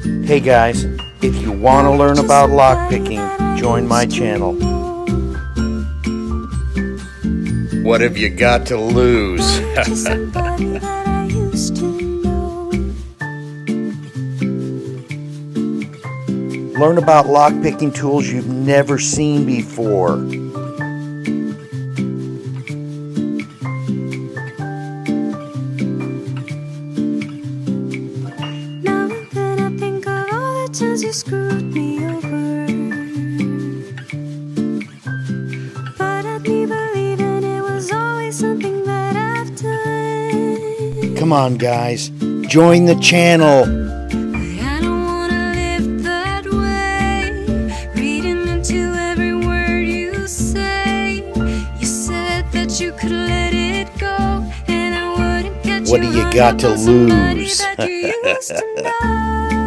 Hey guys, if you want to learn about lockpicking, join my channel. What have you got to lose? Learn about lockpicking tools you've never seen before. Now and then I think of all the times you screwed me over, but I'd be believing it was always something that I've done. Come on guys, join the channel. I don't wanna live that way, reading into every word you say. You said that you could let it go, and I wouldn't get What do you got to lose? that you used to know.